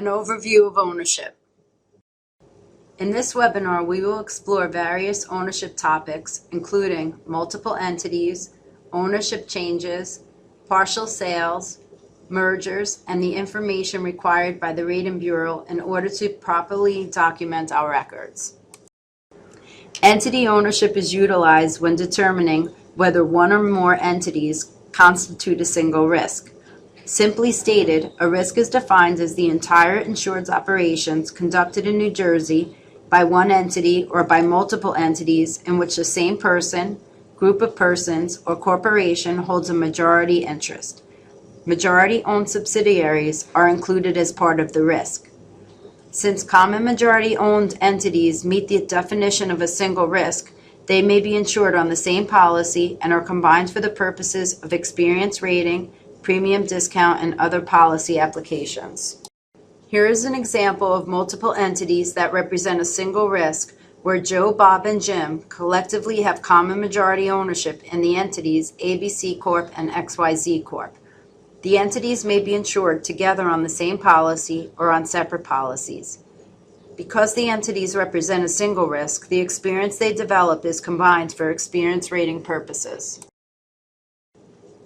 An overview of ownership. In this webinar, we will explore various ownership topics, including multiple entities, ownership changes, partial sales, mergers, and the information required by the Rating Bureau in order to properly document our records. Entity ownership is utilized when determining whether one or more entities constitute a single risk. Simply stated, a risk is defined as the entire insured's operations conducted in New Jersey by one entity or by multiple entities in which the same person, group of persons, or corporation holds a majority interest. Majority-owned subsidiaries are included as part of the risk. Since common majority-owned entities meet the definition of a single risk, they may be insured on the same policy and are combined for the purposes of experience rating, premium discount, and other policy applications. Here is an example of multiple entities that represent a single risk where Joe, Bob, and Jim collectively have common majority ownership in the entities ABC Corp. And XYZ Corp. The entities may be insured together on the same policy or on separate policies. Because the entities represent a single risk, the experience they develop is combined for experience rating purposes.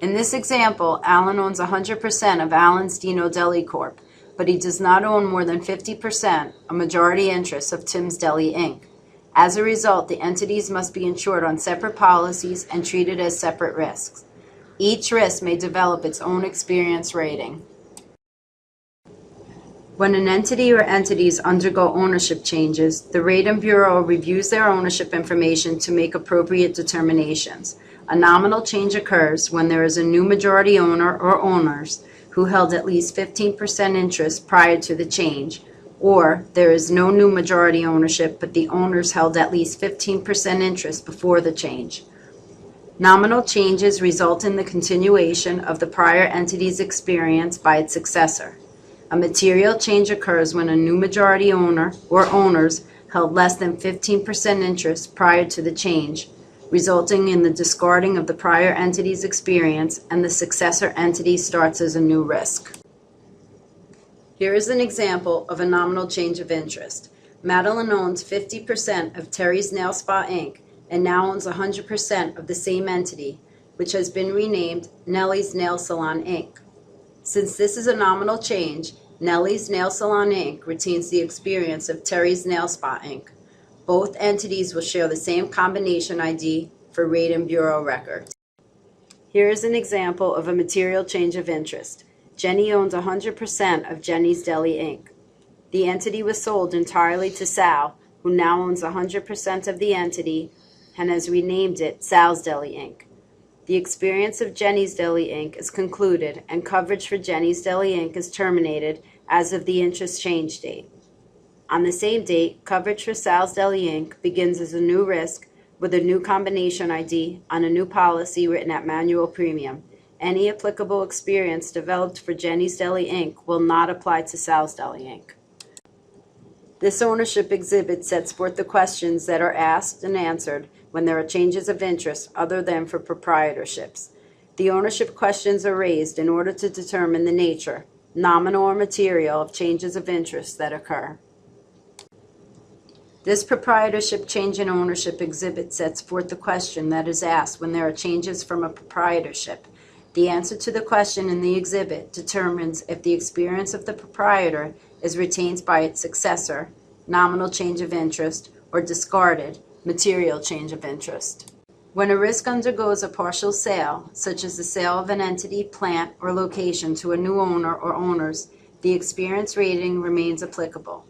In this example, Alan owns 100% of Alan's Dino Deli Corp., but he does not own more than 50%, a majority interest of Tim's Deli Inc. As a result, the entities must be insured on separate policies and treated as separate risks. Each risk may develop its own experience rating. When an entity or entities undergo ownership changes, the Rating Bureau reviews their ownership information to make appropriate determinations. A nominal change occurs when there is a new majority owner or owners who held at least 15% interest prior to the change, or there is no new majority ownership but the owners held at least 15% interest before the change. Nominal changes result in the continuation of the prior entity's experience by its successor. A material change occurs when a new majority owner or owners held less than 15% interest prior to the change, resulting in the discarding of the prior entity's experience and the successor entity starts as a new risk. Here is an example of a nominal change of interest. Madeline owns 50% of Terry's Nail Spa Inc. and now owns 100% of the same entity, which has been renamed Nellie's Nail Salon Inc. Since this is a nominal change, Nellie's Nail Salon Inc. retains the experience of Terry's Nail Spa Inc. Both entities will share the same combination ID for Rating Bureau records. Here is an example of a material change of interest. Jenny owns 100% of Jenny's Deli Inc. The entity was sold entirely to Sal, who now owns 100% of the entity and has renamed it Sal's Deli Inc. The experience of Jenny's Deli Inc. is concluded and coverage for Jenny's Deli Inc. is terminated as of the interest change date. On the same date, coverage for Sal's Deli Inc. begins as a new risk with a new combination ID on a new policy written at manual premium. Any applicable experience developed for Jenny's Deli Inc. will not apply to Sal's Deli Inc. This ownership exhibit sets forth the questions that are asked and answered when there are changes of interest other than for proprietorships. The ownership questions are raised in order to determine the nature, nominal or material, of changes of interest that occur. This proprietorship change in ownership exhibit sets forth the question that is asked when there are changes from a proprietorship. The answer to the question in the exhibit determines if the experience of the proprietor is retained by its successor, nominal change of interest, or discarded, material change of interest. When a risk undergoes a partial sale, such as the sale of an entity, plant, or location to a new owner or owners, the experience rating remains applicable.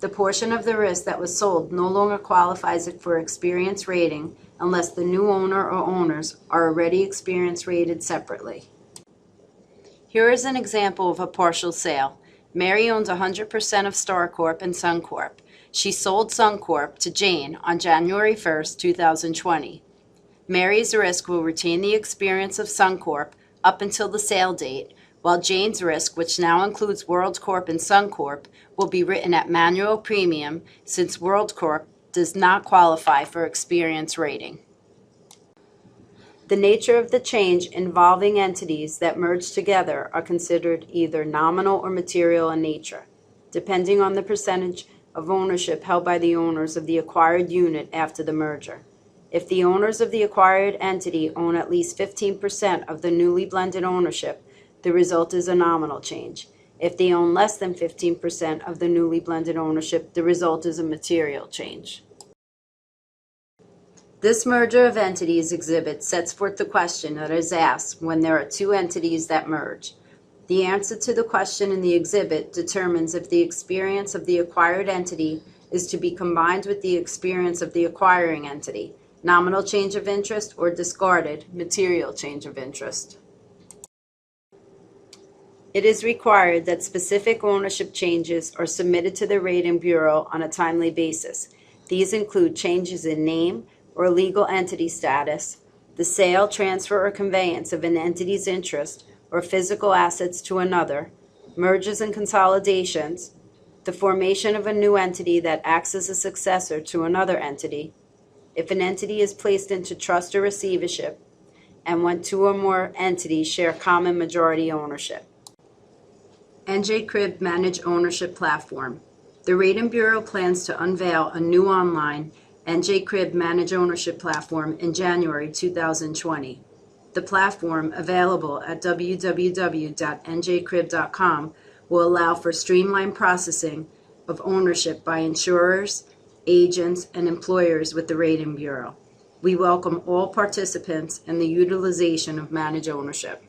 The portion of the risk that was sold no longer qualifies it for experience rating unless the new owner or owners are already experience rated separately. Here is an example of a partial sale. Mary owns 100% of Star Corp and Sun Corp. She sold Sun Corp to Jane on January 1st, 2020. Mary's risk will retain the experience of Sun Corp up until the sale date, while Jane's risk, which now includes World Corp and Sun Corp, will be written at manual premium since World Corp does not qualify for experience rating. The nature of the change involving entities that merge together are considered either nominal or material in nature. depending on the percentage of ownership held by the owners of the acquired unit after the merger. If the owners of the acquired entity own at least 15% of the newly blended ownership, the result is a nominal change. If they own less than 15% of the newly blended ownership, the result is a material change. This merger of entities exhibit sets forth the question that is asked when there are two entities that merge. The answer to the question in the exhibit determines if the experience of the acquired entity is to be combined with the experience of the acquiring entity, nominal change of interest, or discarded, material change of interest. It is required that specific ownership changes are submitted to the Rating Bureau on a timely basis. These include changes in name or legal entity status, the sale, transfer, or conveyance of an entity's interest or physical assets to another, mergers and consolidations, the formation of a new entity that acts as a successor to another entity, if an entity is placed into trust or receivership, and when two or more entities share common majority ownership. NJCRIB Managed Ownership Platform. The Rating Bureau plans to unveil a new online NJCRIB Managed Ownership Platform in January 2020. The platform, available at www.njcrib.com, will allow for streamlined processing of ownership by insurers, agents, and employers with the Rating Bureau. We welcome all participants in the utilization of managed ownership.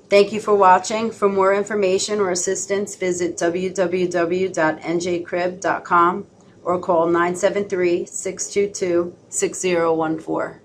Thank you for watching. For more information or assistance, visit www.njcrib.com or call 973-622-6014.